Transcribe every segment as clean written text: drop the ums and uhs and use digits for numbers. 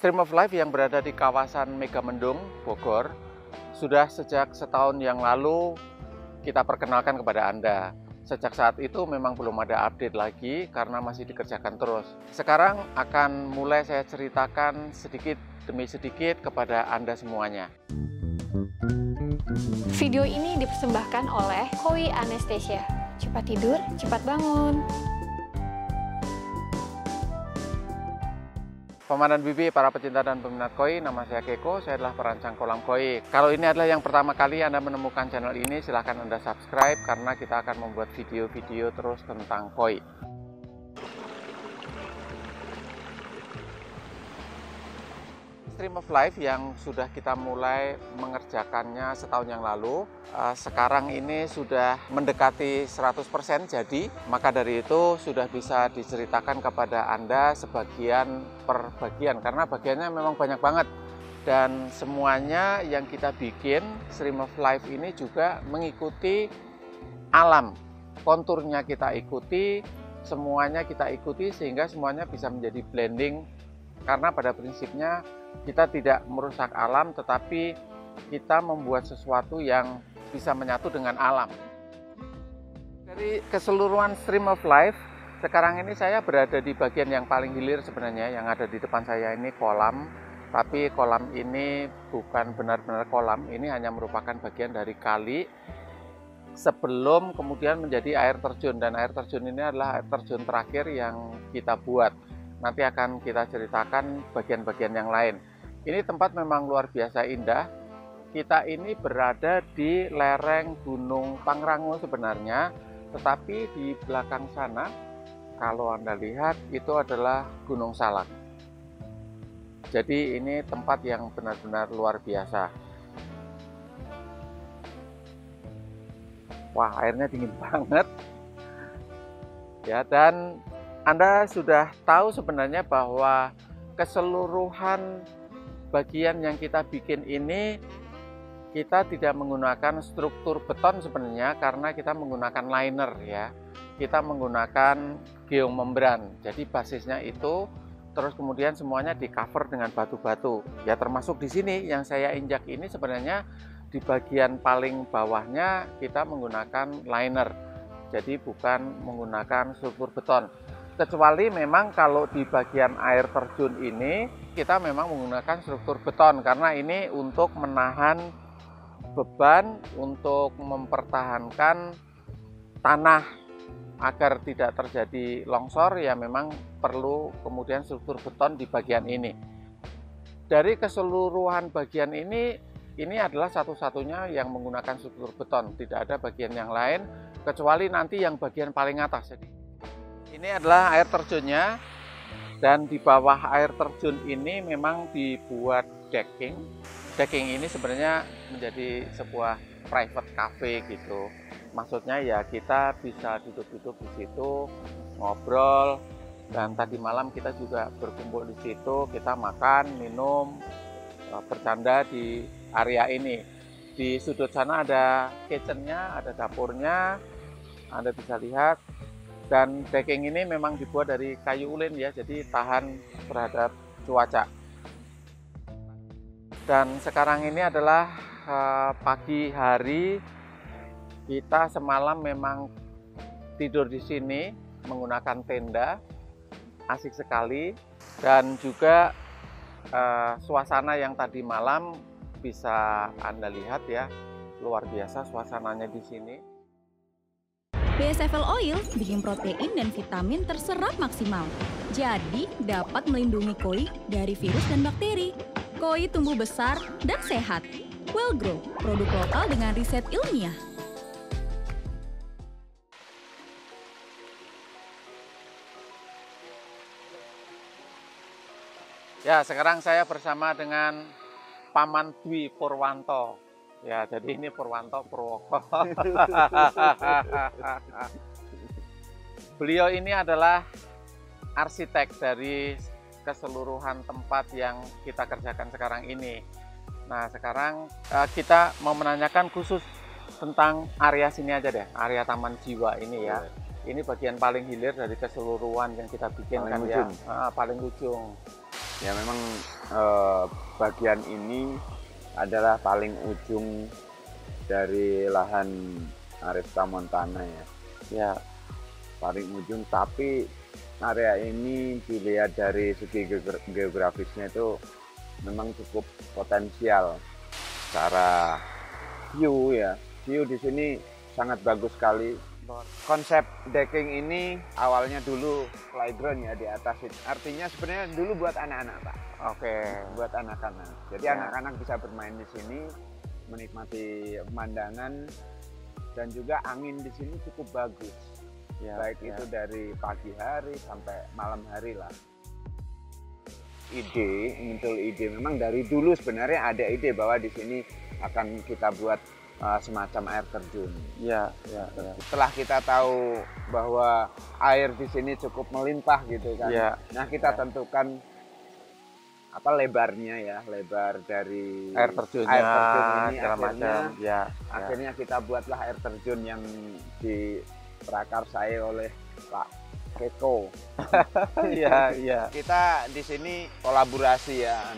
Stream of Life yang berada di kawasan Megamendung, Bogor, sudah sejak setahun yang lalu kita perkenalkan kepada Anda. Sejak saat itu memang belum ada update lagi karena masih dikerjakan terus. Sekarang akan mulai saya ceritakan sedikit demi sedikit kepada Anda semuanya. Video ini dipersembahkan oleh Koi Anesthesia. Cepat tidur, cepat bangun. Komandan Bibi, para pecinta dan peminat koi, nama saya Keko, saya adalah perancang kolam koi. Kalau ini adalah yang pertama kali Anda menemukan channel ini, silahkan Anda subscribe karena kita akan membuat video-video terus tentang koi. Stream of Life yang sudah kita mulai mengerjakannya setahun yang lalu, sekarang ini sudah mendekati 100% jadi, maka dari itu sudah bisa diceritakan kepada Anda sebagian per bagian, karena bagiannya memang banyak banget. Dan semuanya yang kita bikin, Stream of Life ini juga mengikuti alam, konturnya kita ikuti, semuanya kita ikuti sehingga semuanya bisa menjadi blending, karena pada prinsipnya kita tidak merusak alam, tetapi kita membuat sesuatu yang bisa menyatu dengan alam. Dari keseluruhan Stream of Life, sekarang ini saya berada di bagian yang paling hilir sebenarnya. Yang ada di depan saya ini kolam, tapi kolam ini bukan benar-benar kolam, ini hanya merupakan bagian dari kali sebelum kemudian menjadi air terjun. Dan air terjun ini adalah air terjun terakhir yang kita buat. Nanti akan kita ceritakan bagian-bagian yang lain. Ini tempat memang luar biasa indah. Kita ini berada di lereng Gunung Pangrango sebenarnya, tetapi di belakang sana, kalau Anda lihat, itu adalah Gunung Salak. Jadi ini tempat yang benar-benar luar biasa. Wah, airnya dingin banget. Ya, dan Anda sudah tahu sebenarnya bahwa keseluruhan bagian yang kita bikin ini kita tidak menggunakan struktur beton sebenarnya, karena kita menggunakan liner ya. Kita menggunakan geomembran. Jadi basisnya itu, terus kemudian semuanya di cover dengan batu-batu. Ya termasuk di sini yang saya injak ini sebenarnya di bagian paling bawahnya kita menggunakan liner. Jadi bukan menggunakan struktur beton. Kecuali memang kalau di bagian air terjun ini kita memang menggunakan struktur beton, karena ini untuk menahan beban, untuk mempertahankan tanah agar tidak terjadi longsor, ya memang perlu kemudian struktur beton di bagian ini. Dari keseluruhan bagian ini adalah satu-satunya yang menggunakan struktur beton, tidak ada bagian yang lain kecuali nanti yang bagian paling atas. Jadi ini adalah air terjunnya, dan di bawah air terjun ini memang dibuat decking. Decking ini sebenarnya menjadi sebuah private cafe gitu. Maksudnya ya kita bisa duduk-duduk di situ, ngobrol, dan tadi malam kita juga berkumpul di situ, kita makan, minum, bercanda di area ini. Di sudut sana ada kitchennya, ada dapurnya, Anda bisa lihat. Dan decking ini memang dibuat dari kayu ulin ya, jadi tahan terhadap cuaca. Dan sekarang ini adalah pagi hari. Kita semalam memang tidur di sini menggunakan tenda, asik sekali. Dan juga suasana yang tadi malam bisa Anda lihat ya, luar biasa suasananya di sini. BSFL Oil bikin protein dan vitamin terserap maksimal. Jadi dapat melindungi koi dari virus dan bakteri. Koi tumbuh besar dan sehat. Well Grow, produk lokal dengan riset ilmiah. Ya, sekarang saya bersama dengan Paman Dwi Purwanto. Ya, jadi ini Purwanto Purwoko. Beliau ini adalah arsitek dari keseluruhan tempat yang kita kerjakan sekarang ini. Nah, sekarang kita mau menanyakan khusus tentang area sini aja deh, area Taman Jiwa ini ya. Ini bagian paling hilir dari keseluruhan yang kita bikin paling kan ujung. Ya, paling ujung. Ya memang bagian ini adalah paling ujung dari lahan Arista Montana ya. Ya, Paling ujung, tapi area ini dilihat dari segi geografisnya itu memang cukup potensial. Secara view ya, view di sini sangat bagus sekali. Konsep decking ini awalnya dulu playground ya di atas itu. Artinya sebenarnya dulu buat anak-anak, Pak. oke. Buat anak-anak. Jadi Ya. anak-anak bisa bermain di sini, menikmati pemandangan, dan juga angin di sini cukup bagus. Ya, Baik ya. itu dari pagi hari sampai malam hari lah. Muncul ide. Memang dari dulu sebenarnya ada ide bahwa di sini akan kita buat semacam air terjun. Ya, ya, ya. Setelah kita tahu bahwa air di sini cukup melimpah gitu kan. Ya, Nah, kita ya. tentukan apa lebarnya ya, lebar dari Air terjunnya, air terjun ini segala macam. Ya, ya. akhirnya kita buatlah air terjun yang diprakarsai oleh Pak Keko. Iya, iya. Kita di sini kolaborasi ya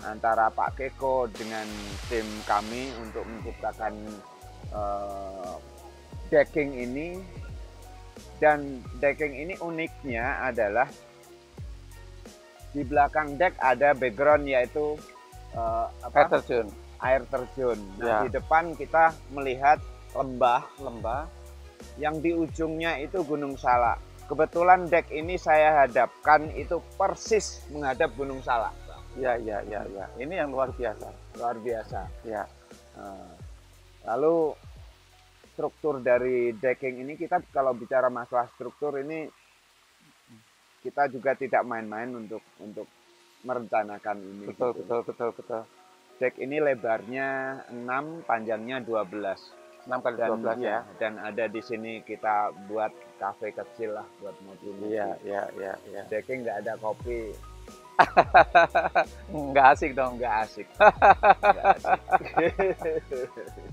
antara Pak Keko dengan tim kami untuk menciptakan decking ini. Dan decking ini uniknya adalah di belakang deck ada background yaitu Air terjun. air terjun. Ya. Nah, di depan kita melihat lembah yang di ujungnya itu Gunung Salak. Kebetulan deck ini saya hadapkan itu persis menghadap Gunung Salak. Ya, ya, ya, ya. Ini yang luar biasa. Luar biasa. Ya, Lalu struktur dari decking ini, kita kalau bicara masalah struktur ini kita juga tidak main-main untuk merencanakan ini. betul, gitu. betul. Deck ini lebarnya 6, panjangnya 12. 6 kali 12 ya. Dan ada di sini kita buat kafe kecil lah buat ngopi-ngopi. Iya, iya, iya, iya. Decking nggak ada kopi, Nggak asik dong. nggak asik. Nggak asik.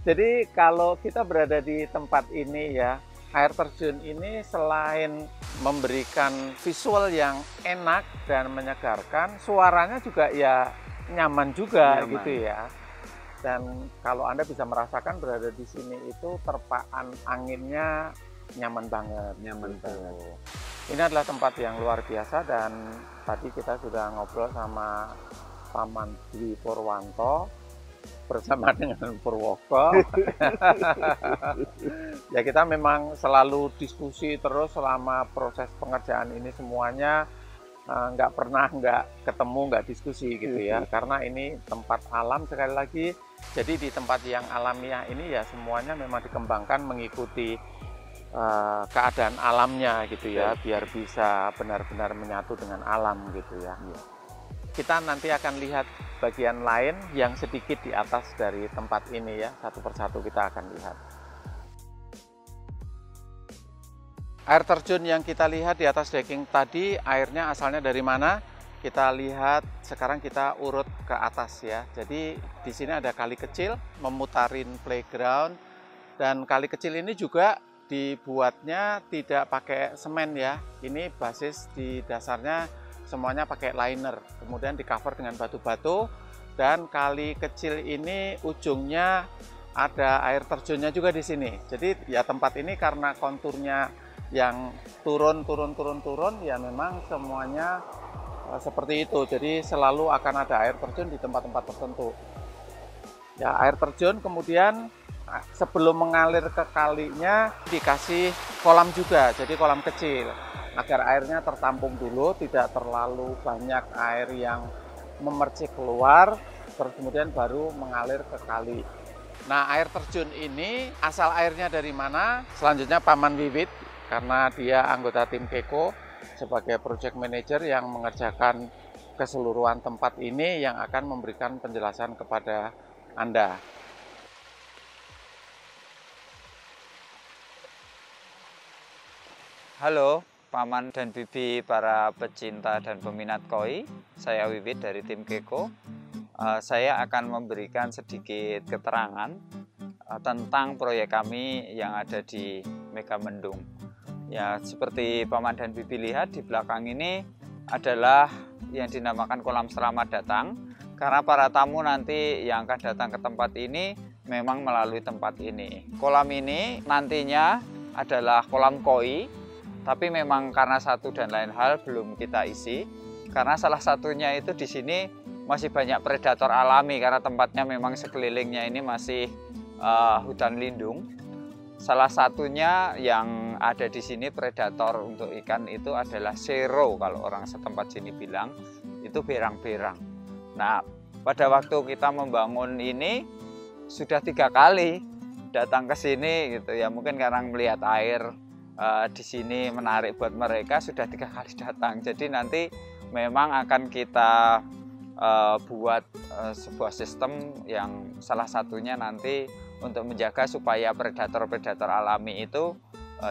Jadi kalau kita berada di tempat ini ya, air terjun ini selain memberikan visual yang enak dan menyegarkan, suaranya juga ya nyaman juga Nyaman. gitu ya. Dan kalau Anda bisa merasakan berada di sini itu terpaan anginnya nyaman banget. Nyaman gitu. banget. Ini adalah tempat yang luar biasa dan tadi kita sudah ngobrol sama Paman Dwi Purwanto bersama dengan Purwoko. Ya kita memang selalu diskusi terus selama proses pengerjaan ini semuanya, nggak pernah nggak ketemu, nggak diskusi gitu ya. Karena ini tempat alam sekali lagi. Jadi di tempat yang alamiah ini ya semuanya memang dikembangkan mengikuti keadaan alamnya gitu ya, biar bisa benar-benar menyatu dengan alam gitu ya. Kita nanti akan lihat bagian lain yang sedikit di atas dari tempat ini ya, satu persatu kita akan lihat. Air terjun yang kita lihat di atas decking tadi, airnya asalnya dari mana? Kita lihat sekarang, kita urut ke atas ya. Jadi di sini ada kali kecil memutarin playground, dan kali kecil ini juga dibuatnya tidak pakai semen ya. Ini basis di dasarnya semuanya pakai liner, kemudian di cover dengan batu-batu, dan kali kecil ini ujungnya ada air terjunnya juga di sini. Jadi ya tempat ini karena konturnya yang turun ya memang semuanya seperti itu. Jadi selalu akan ada air terjun di tempat-tempat tertentu. Ya, air terjun kemudian sebelum mengalir ke kalinya dikasih kolam juga, jadi kolam kecil agar airnya tertampung dulu, tidak terlalu banyak air yang memercik keluar, terus kemudian baru mengalir ke kali. Nah, air terjun ini asal airnya dari mana? Selanjutnya Paman Wiwit, karena dia anggota tim Keko sebagai project manager yang mengerjakan keseluruhan tempat ini, yang akan memberikan penjelasan kepada Anda. Halo Paman dan Bibi para pecinta dan peminat koi, saya Wiwit dari tim Keko. Saya akan memberikan sedikit keterangan tentang proyek kami yang ada di Megamendung. Ya, seperti Paman dan Bibi lihat di belakang ini adalah yang dinamakan kolam selamat datang, karena para tamu nanti yang akan datang ke tempat ini memang melalui tempat ini. Kolam ini nantinya adalah kolam koi, tapi memang karena satu dan lain hal belum kita isi, karena salah satunya itu di sini masih banyak predator alami, karena tempatnya memang sekelilingnya ini masih hutan lindung. Salah satunya yang ada di sini predator untuk ikan itu adalah sero, kalau orang setempat sini bilang, itu berang-berang. Nah, pada waktu kita membangun ini sudah 3 kali datang ke sini gitu ya, mungkin karena melihat air di sini menarik buat mereka, sudah 3 kali datang. Jadi nanti memang akan kita buat sebuah sistem yang salah satunya nanti untuk menjaga supaya predator-predator alami itu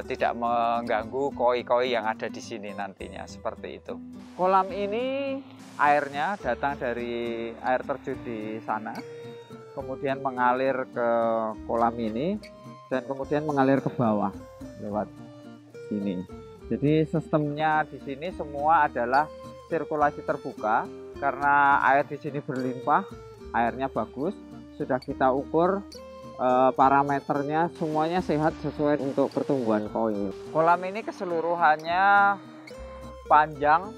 tidak mengganggu koi-koi yang ada di sini nantinya, seperti itu. Kolam ini airnya datang dari air terjun di sana, kemudian mengalir ke kolam ini, dan kemudian mengalir ke bawah lewat sini. Jadi sistemnya di sini semua adalah sirkulasi terbuka, karena air di sini berlimpah, airnya bagus, sudah kita ukur parameternya semuanya sehat sesuai untuk pertumbuhan koi. Kolam ini keseluruhannya panjang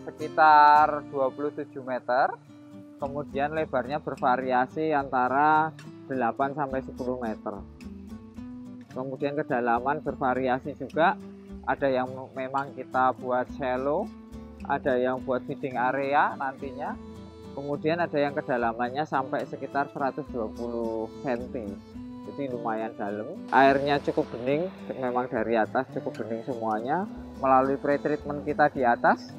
sekitar 27 meter, kemudian lebarnya bervariasi antara 8 sampai 10 meter. Kemudian kedalaman bervariasi juga, ada yang memang kita buat shallow, ada yang buat feeding area nantinya. Kemudian ada yang kedalamannya sampai sekitar 120 cm, jadi lumayan dalam. Airnya cukup bening, memang dari atas cukup bening semuanya. Melalui pre-treatment kita di atas,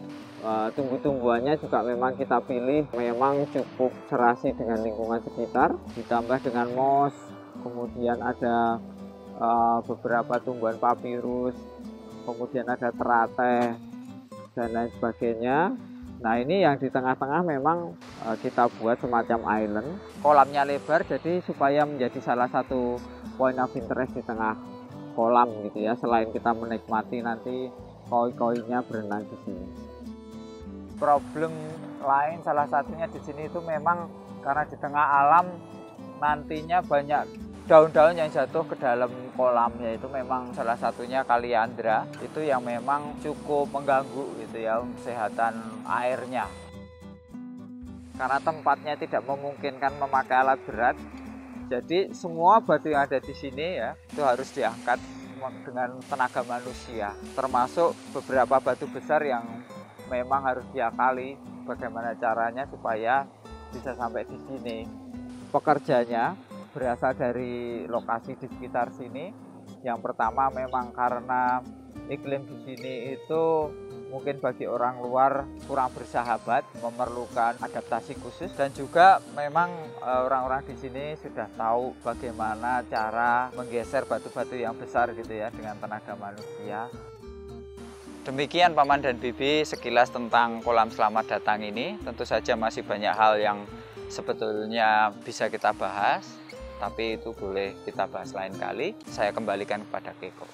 tumbuh-tumbuhannya juga memang kita pilih memang cukup serasi dengan lingkungan sekitar, ditambah dengan moss, kemudian ada beberapa tumbuhan papirus, kemudian ada teratai, dan lain sebagainya. Nah, ini yang di tengah-tengah memang kita buat semacam island. Kolamnya lebar, jadi supaya menjadi salah satu point of interest di tengah kolam gitu ya. Selain kita menikmati nanti koi-koinya berenang di sini. Problem lain salah satunya di sini itu memang karena di tengah alam nantinya banyak daun-daun yang jatuh ke dalam kolam, yaitu memang salah satunya kaliandra, itu yang memang cukup mengganggu gitu ya kesehatan airnya. Karena tempatnya tidak memungkinkan memakai alat berat, jadi semua batu yang ada di sini ya itu harus diangkat dengan tenaga manusia, termasuk beberapa batu besar yang memang harus diakali bagaimana caranya supaya bisa sampai di sini. Pekerjanya berasal dari lokasi di sekitar sini. Yang pertama memang karena iklim di sini itu mungkin bagi orang luar kurang bersahabat, memerlukan adaptasi khusus, dan juga memang orang-orang di sini sudah tahu bagaimana cara menggeser batu-batu yang besar gitu ya dengan tenaga manusia. Demikian Paman dan Bibi sekilas tentang kolam selamat datang ini. Tentu saja masih banyak hal yang sebetulnya bisa kita bahas, tapi itu boleh kita bahas lain kali. Saya kembalikan kepada Keko.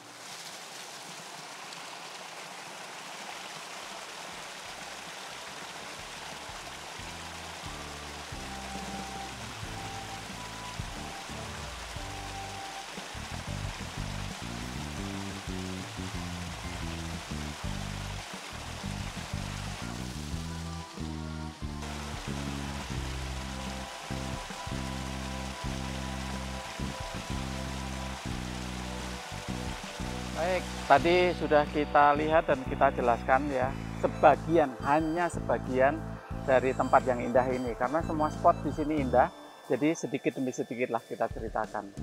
Baik, tadi sudah kita lihat dan kita jelaskan ya, sebagian, hanya sebagian dari tempat yang indah ini. Karena semua spot di sini indah, jadi sedikit demi sedikit lah kita ceritakan.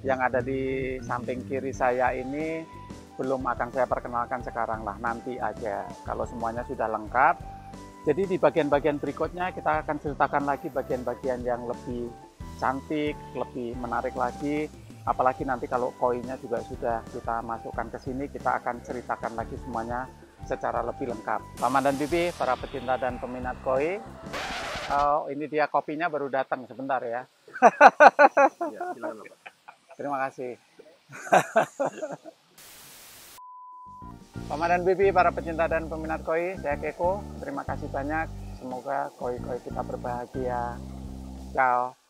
Yang ada di samping kiri saya ini belum akan saya perkenalkan sekarang lah, nanti aja kalau semuanya sudah lengkap. Jadi di bagian-bagian berikutnya kita akan ceritakan lagi bagian-bagian yang lebih cantik, lebih menarik lagi. Apalagi nanti kalau koinnya juga sudah kita masukkan ke sini, kita akan ceritakan lagi semuanya secara lebih lengkap. Paman dan Bibi, para pecinta dan peminat koi, ini dia kopinya baru datang sebentar ya. Ya, silakan, Pak. Terima kasih. Mama dan Bibi, para pecinta dan peminat koi, saya Keko. Terima kasih banyak. Semoga koi-koi kita berbahagia. Ciao.